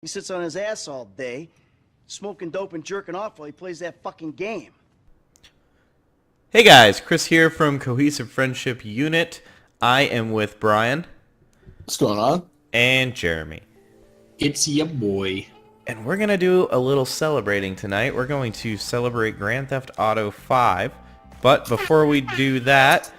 He sits on his ass all day, smoking dope and jerking off while he plays that fucking game. Hey guys, Chris here from Cohesive Friendship Unit. I am with Brian What's going on? and Jeremy. It's ya boy. And we're going to do a little celebrating tonight. We're going to celebrate Grand Theft Auto 5. But before we do that,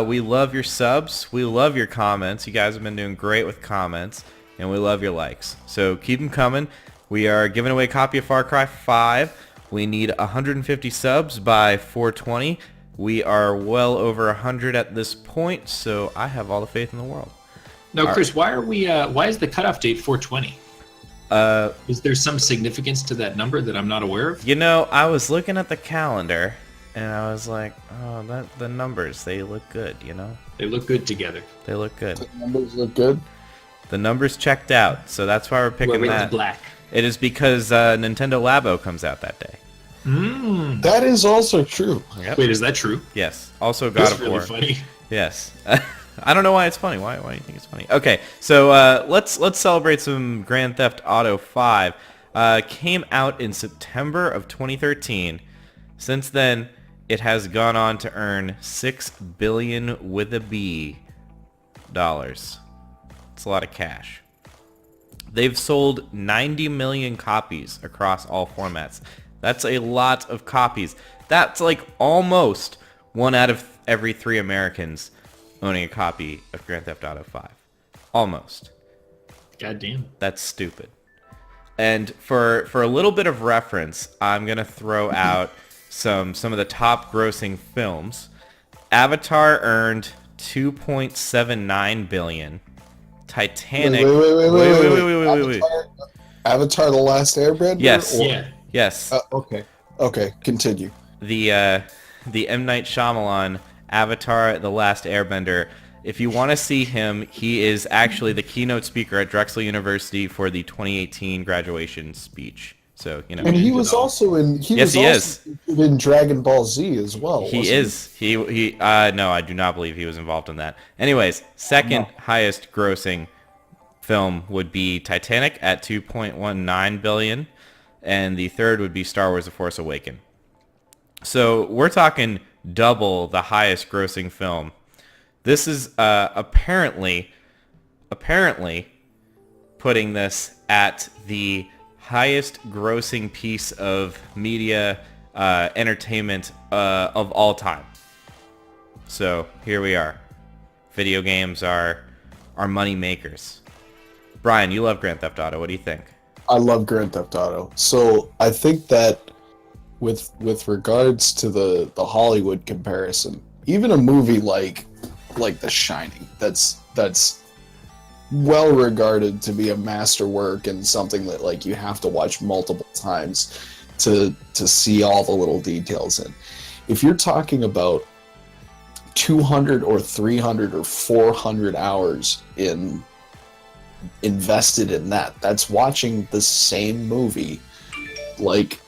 we love your subs. We love your comments. You guys have been doing great with comments. And we love your likes. So keep them coming. We are giving away a copy of Far Cry 5. We need 150 subs by 420. We are well over 100 at this point, so I have all the faith in the world. No, Chris, why are we? Why is the cutoff date 420? Is there some significance to that number that I'm not aware of? You know, I was looking at the calendar, and I was like, oh, the numbers, they look good, you know? They look good together. They look good. The numbers look good. The numbers checked out, so that's why we're picking We're that. black. It is because Nintendo Labo comes out that day. That is also true. Yep. Wait, is that true? Yes. Also God That's of really War. funny. Yes. I don't know why it's funny. Why do you think it's funny? Okay, so let's celebrate some Grand Theft Auto 5. Came out in September of 2013. Since then, it has gone on to earn $6 billion with a B dollars. It's a lot of cash. They've sold 90 million copies across all formats. That's a lot of copies. That's like almost 1 out of every 3 Americans owning a copy of Grand Theft Auto 5. Almost. God damn. That's stupid. And for a little bit of reference, I'm going to throw out some of the top grossing films. Avatar earned 2.79 billion. Titanic. Wait. Avatar: The Last Airbender? Yes. Yeah. Yes. Okay. Continue. The M. Night Shyamalan Avatar: The Last Airbender. If you want to see him, he is actually the keynote speaker at Drexel University for the 2018 graduation speech. So, you know. And he was also in. He Yes, was he also in Dragon Ball Z as well. He is. He. No, I do not believe he was involved in that. Anyways, second highest grossing film would be Titanic at 2.19 billion, and the third would be Star Wars: The Force Awakens. So we're talking double the highest grossing film. This is apparently putting this at the highest grossing piece of media entertainment of all time. So here we are. Video games are money makers. Brian, you love Grand Theft Auto. What do you think? I love Grand Theft Auto. So I think that with regards to the Hollywood comparison, even a movie like The Shining, that's well regarded to be a masterwork and something that like you have to watch multiple times to see all the little details in. If you're talking about 200 or 300 or 400 hours invested in that's watching the same movie like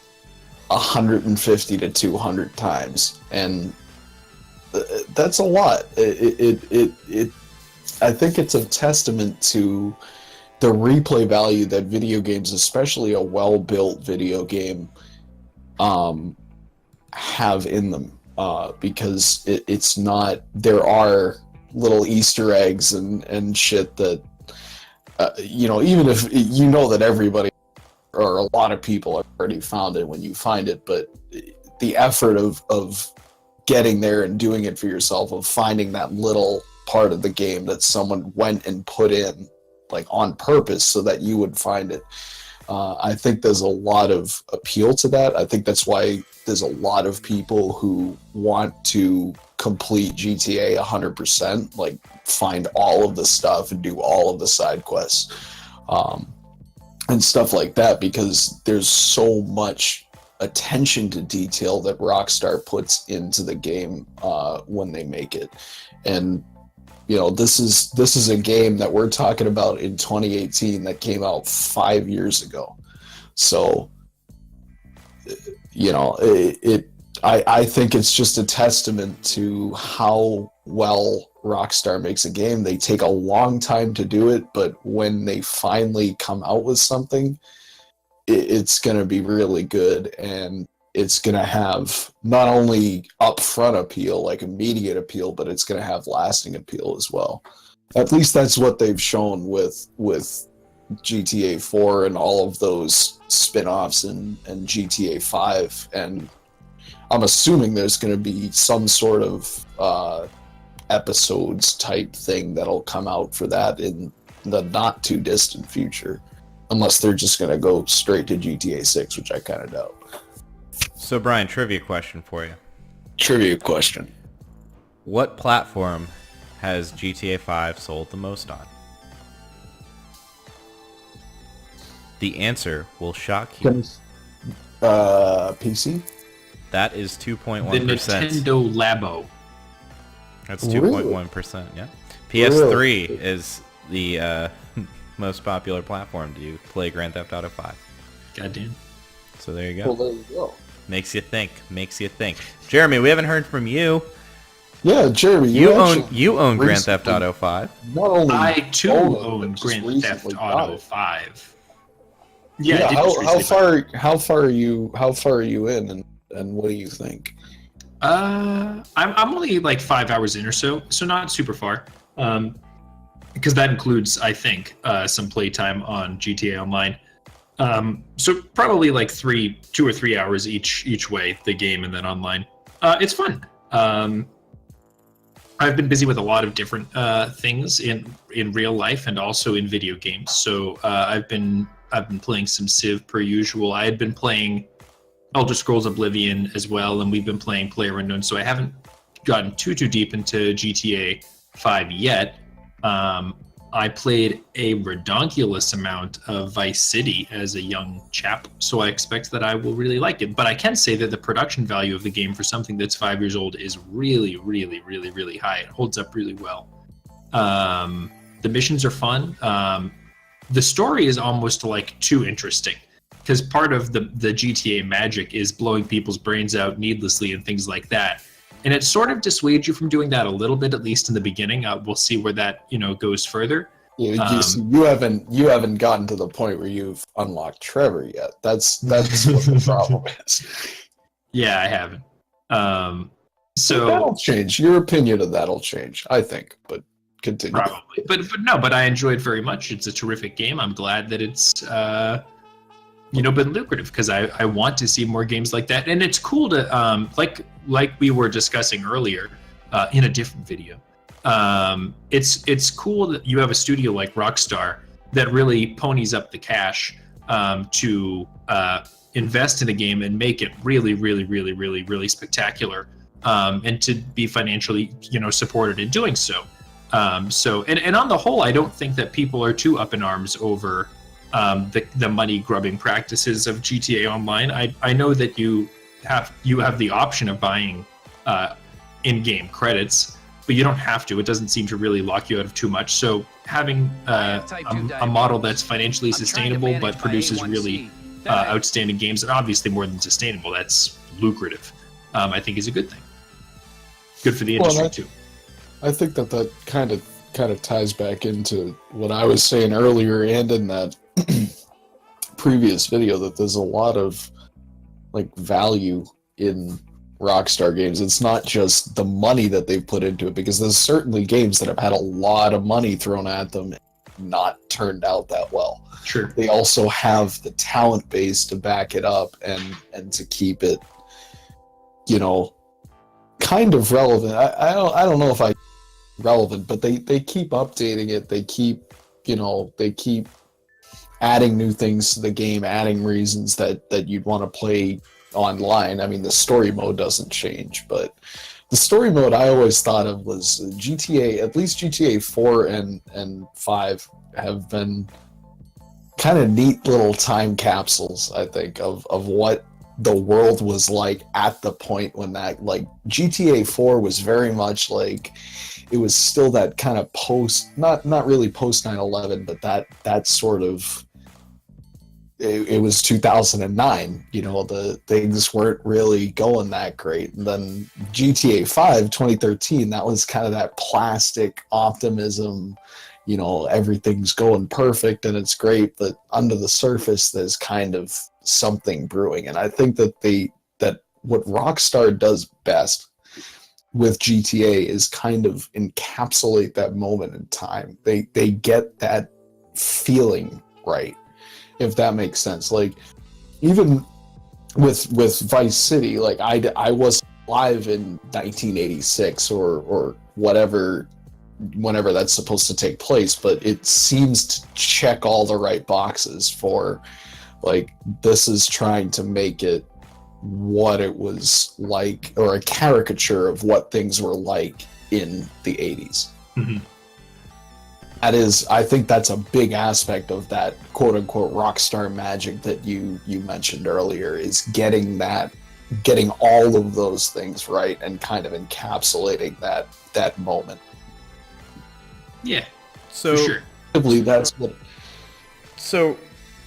150 to 200 times, and that's a lot. I think it's a testament to the replay value that video games, especially a well-built video game, have in them. Because it's not. There are little Easter eggs and shit that even if you know that everybody or a lot of people have already found it when you find it, but the effort of getting there and doing it for yourself, of finding that little part of the game that someone went and put in like on purpose so that you would find it. I think there's a lot of appeal to that. I think that's why there's a lot of people who want to complete GTA 100%, like find all of the stuff and do all of the side quests and stuff like that, because there's so much attention to detail that Rockstar puts into the game when they make it. And this is a game that we're talking about in 2018 that came out 5 years ago. So, I think it's just a testament to how well Rockstar makes a game, they take a long time to do it, but when they finally come out with something, it's going to be really good, and it's going to have not only upfront appeal, like immediate appeal, but it's going to have lasting appeal as well. At least that's what they've shown with GTA 4 and all of those spin-offs and GTA 5, and I'm assuming there's going to be some sort of episodes type thing that'll come out for that in the not too distant future, unless they're just going to go straight to GTA 6, which I kind of doubt. So Brian, trivia question for you. Trivia question. What platform has GTA 5 sold the most on? The answer will shock you. PC? That is 2.1%. The Nintendo Labo. That's 2.1%, yeah. PS3 is the most popular platform to play Grand Theft Auto 5. Goddamn. So there you go. Well, there you go. Makes you think. Jeremy, we haven't heard from you. Yeah, Jeremy, you own Grand Theft Auto 5. Not only I too own Grand Theft Auto 5. Yeah, how far are you in, and what do you think? I'm only like 5 hours in or so not super far. Because that includes, I think, some playtime on GTA Online. So probably like 2 or 3 hours each way, the game and then online. It's fun. I've been busy with a lot of different things in real life and also in video games. So I've been playing some Civ per usual. I had been playing Elder Scrolls Oblivion as well, and we've been playing PlayerUnknown. So I haven't gotten too deep into GTA 5 yet. I played a redonkulous amount of Vice City as a young chap, so I expect that I will really like it. But I can say that the production value of the game for something that's 5 years old is really, really, really, really high. It holds up really well. The missions are fun. The story is almost like too interesting, because part of the GTA magic is blowing people's brains out needlessly and things like that. And it sort of dissuades you from doing that a little bit, at least in the beginning. We'll see where that goes further. You haven't gotten to the point where you've unlocked Trevor yet. That's what the problem is. Yeah, I haven't. So that'll change. Your opinion of that'll change, I think. But continue. Probably, but I enjoyed it very much. It's a terrific game. I'm glad that it's been lucrative, because I want to see more games like that. And it's cool to like we were discussing earlier in a different video. It's cool that you have a studio like Rockstar that really ponies up the cash to invest in a game and make it really, really, really, really, really spectacular, and to be financially supported in doing so. And on the whole, I don't think that people are too up in arms over the money grubbing practices of GTA Online. I know that you have the option of buying in-game credits, but you don't have to. It doesn't seem to really lock you out of too much. So having a model that's financially sustainable but produces really outstanding games, and obviously more than sustainable, that's lucrative, I think is a good thing. Good for the industry too. I think that kind of ties back into what I was saying earlier and in that previous video, that there's a lot of value in Rockstar games. It's not just the money that they've put into it, because there's certainly games that have had a lot of money thrown at them and not turned out that well. Sure. They also have the talent base to back it up and to keep it, kind of relevant. I don't know if relevant, but they keep updating it. They keep adding new things to the game, adding reasons that you'd want to play online. I mean, the story mode doesn't change, but the story mode I always thought of was GTA. At least GTA 4 and 5 have been kind of neat little time capsules, I think, of what the world was like at the point when that, GTA 4 was very much it was still that kind of not really post 9/11, but that sort of, it was 2009. You know, the things weren't really going that great. And then GTA 5 2013, that was kind of that plastic optimism. You know, everything's going perfect and it's great, but under the surface there's kind of something brewing. And I think that what Rockstar does best with GTA is kind of encapsulate that moment in time. They get that feeling right, if that makes sense. Like, even with Vice City, like I was alive in 1986 or whatever, whenever that's supposed to take place, but it seems to check all the right boxes for, like, this is trying to make it what it was like, or a caricature of what things were like in the 80s. Mm-hmm. That is, I think that's a big aspect of that quote unquote Rockstar magic that you mentioned earlier, is getting all of those things right and kind of encapsulating that moment. Yeah, So for sure. I believe that's what. So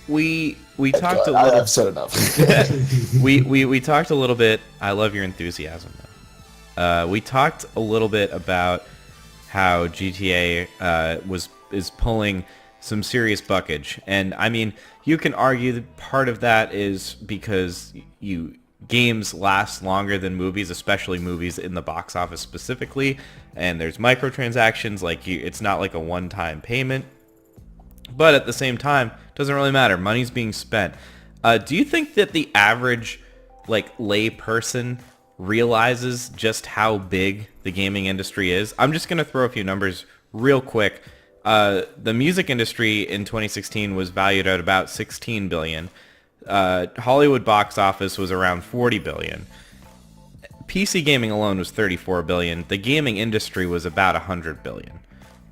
we talked a little. I've said enough. we talked a little bit. I love your enthusiasm, though. We talked a little bit about how GTA is pulling some serious buckage, and I mean, you can argue that part of that is because games last longer than movies, especially movies in the box office specifically, and there's microtransactions. Like, it's not like a one-time payment, but at the same time, it doesn't really matter. Money's being spent. Do you think that the average, like, lay person realizes just how big the gaming industry is? I'm just gonna throw a few numbers real quick. The music industry in 2016 was valued at about $16 billion. Hollywood box office was around $40 billion. PC gaming alone was $34 billion. The gaming industry was about $100 billion.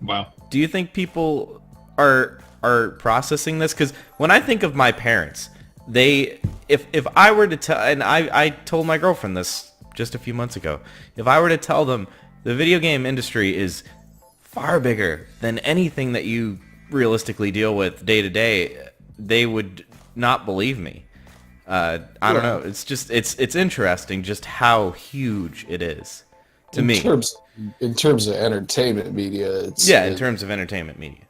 Wow. Do you think people are processing this? Because when I think of my parents, if I were to tell, and I told my girlfriend this just a few months ago, if I were to tell them the video game industry is far bigger than anything that you realistically deal with day to day, they would not believe me. I don't know. It's just it's interesting just how huge it is to me. In terms of entertainment media, in terms of entertainment media.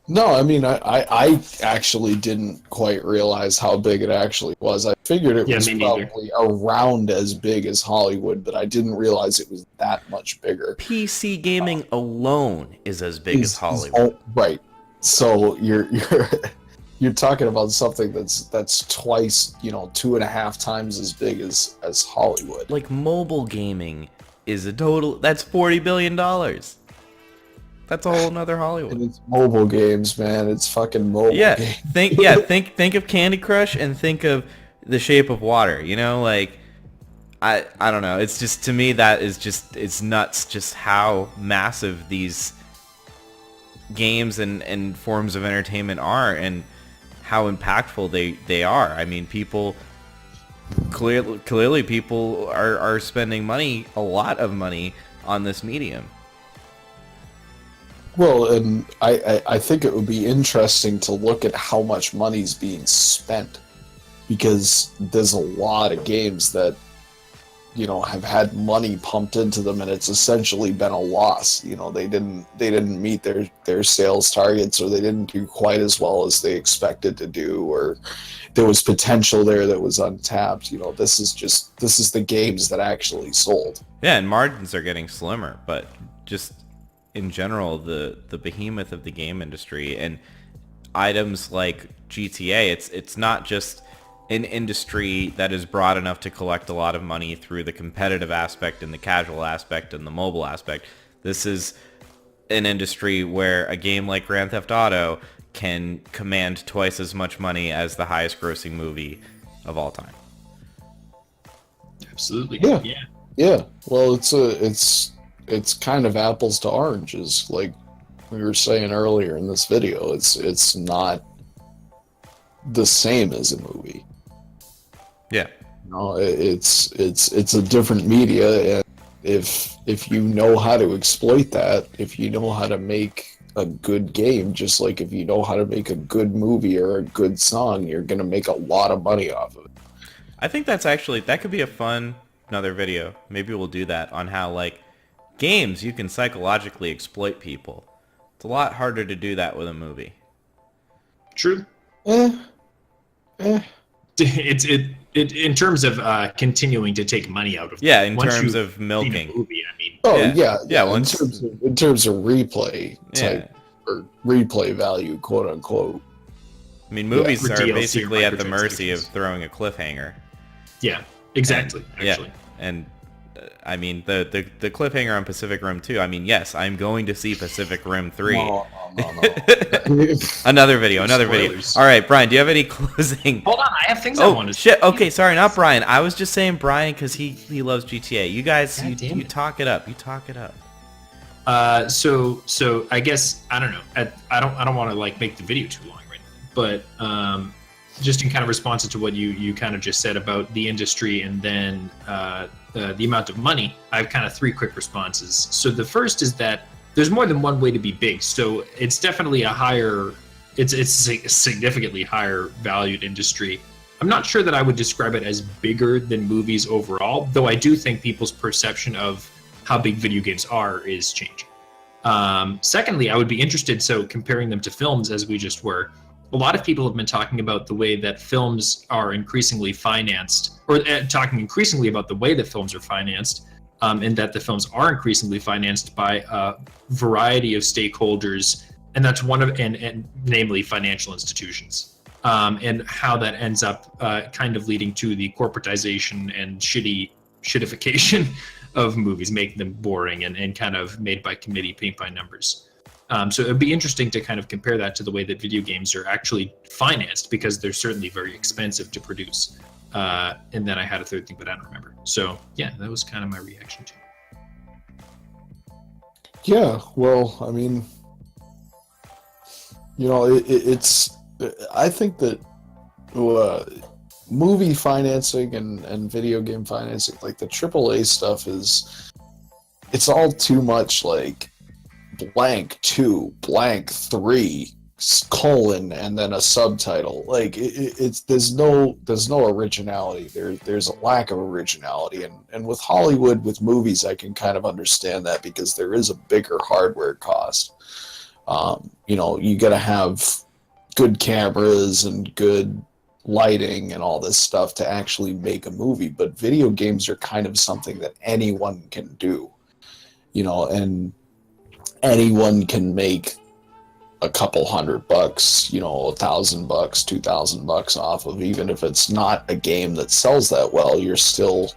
No, I mean, I actually didn't quite realize how big it actually was. I figured it was probably around as big as Hollywood, but I didn't realize it was that much bigger. PC gaming alone is as big as Hollywood. Right. So you're talking about something that's twice, 2.5 times as big as Hollywood. Like, mobile gaming is that's $40 billion. That's a whole nother Hollywood. And it's mobile games, man. It's fucking mobile games. Think of Candy Crush and think of The Shape of Water. Like, I don't know. It's just, to me, that is just, it's nuts just how massive these games and forms of entertainment are, and how impactful they are. I mean, people clearly people are spending money, a lot of money, on this medium. Well, and I think it would be interesting to look at how much money's being spent, because there's a lot of games that, have had money pumped into them, and it's essentially been a loss. They didn't meet their sales targets, or they didn't do quite as well as they expected to do, or there was potential there that was untapped. This is the games that actually sold. Yeah, and margins are getting slimmer, but just in general, the behemoth of the game industry and items like GTA, it's not just an industry that is broad enough to collect a lot of money through the competitive aspect and the casual aspect and the mobile aspect. This is an industry where a game like Grand Theft Auto can command twice as much money as the highest grossing movie of all time. Absolutely. Yeah. Well, it's kind of apples to oranges, like we were saying earlier in this video. It's not the same as a movie. Yeah. It's a different media, and if you know how to exploit that, if you know how to make a good game, just like if you know how to make a good movie or a good song, you're gonna make a lot of money off of it. I think that could be a fun another video. Maybe we'll do that on how like games you can psychologically exploit people. It's a lot harder to do that with a movie. True. Eh, eh. It in terms of continuing to take money out of Yeah, in once terms you've of seen a milking. movie, I mean, Oh Yeah. yeah, Yeah, In once- terms of replay Yeah. type or replay value, quote unquote. I mean, movies For are DLC or basically at the mercy of microtransactions. throwing a cliffhanger. yeah, exactly. Actually, Yeah, and I mean the cliffhanger on Pacific Rim 2. I mean, yes, I'm going to see Pacific Rim 3. No. Another video. Spoilers. All right, Brian, do you have any closing? hold on, I have things I Oh want to shit! Okay, sorry, not Brian. I was just saying Brian because he loves GTA. You guys, God damn you it. talk it up. You talk it up. So I guess I don't know. I don't want to like make the video too long right now, but just in kind of response to what you kind of just said about the industry and then the amount of money, I have kind of three quick responses. So the first is that there's more than one way to be big. So it's definitely it's a significantly higher valued industry. I'm not sure that I would describe it as bigger than movies overall, though I do think people's perception of how big video games are is changing. Secondly, I would be interested, so comparing them to films as we just were, a lot of people have been talking about the way that films are increasingly financed, or talking increasingly about the way that films are financed, and that the films are increasingly financed by a variety of stakeholders, and that's one of, and namely financial institutions, and how that ends up kind of leading to the corporatization and shittification of movies, making them boring and kind of made by committee, paint by numbers. So it'd be interesting to kind of compare that to the way that video games are actually financed, because they're certainly very expensive to produce. And then I had a third thing, but I don't remember. So yeah, that was kind of my reaction to it. Yeah, well, I mean, you know, it's. I think that movie financing and video game financing, like the AAA stuff, it's all too much like blank 2, blank 3, colon, and then a subtitle. Like it's there's no originality. There's a lack of originality, and with Hollywood, with movies, I can kind of understand that because there is a bigger hardware cost. You know, you gotta have good cameras and good lighting and all this stuff to actually make a movie, but video games are kind of something that anyone can do, you know, and anyone can make a couple $100, you know, $1,000, $2,000 off of, even if it's not a game that sells that well, you're still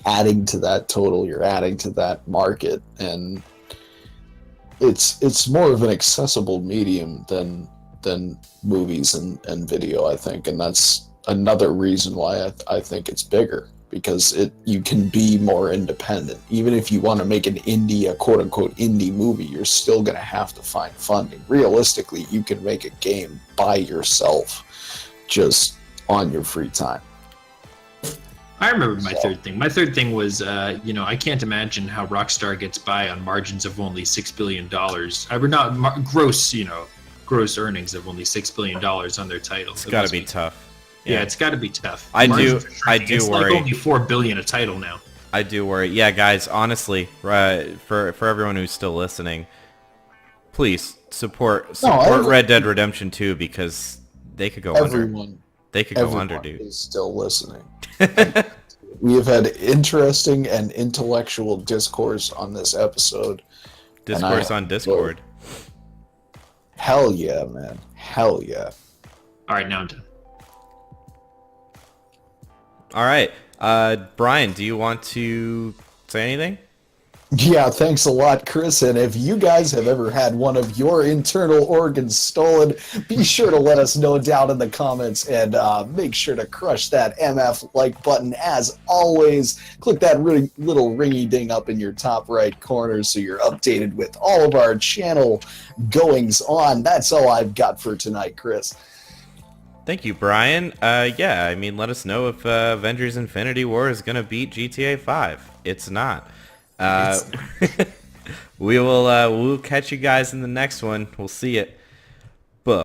adding to that total, you're adding to that market, and it's more of an accessible medium than movies and video, I think, and that's another reason why I think it's bigger, because you can be more independent. Even if you want to make a quote unquote indie movie, you're still going to have to find funding. Realistically, you can make a game by yourself, just on your free time. I remember my third thing. My third thing was, you know, I can't imagine how Rockstar gets by on margins of only $6 billion. Gross earnings of only $6 billion on their titles. It's got to be tough. Yeah, it's got to be tough. I Margins do are shrinking. It's worry. like only $4 billion a title now. I do worry. Yeah, guys, honestly, for everyone who's still listening, please support Red Dead Redemption 2, because they could go under. They could go under, dude. Is still listening. We have had interesting and intellectual discourse on this episode. Discourse on Discord. Hell yeah, man. Hell yeah. All right, now I'm done. All right. Brian, do you want to say anything? Yeah, thanks a lot, Chris. And if you guys have ever had one of your internal organs stolen, be sure to let us know down in the comments, and make sure to crush that MF like button. As always, click that little ringy ding up in your top right corner so you're updated with all of our channel goings on. That's all I've got for tonight, Chris. Thank you, Brian. Yeah, I mean, let us know if Avengers Infinity War is going to beat GTA 5. It's not. we'll catch you guys in the next one. We'll see it.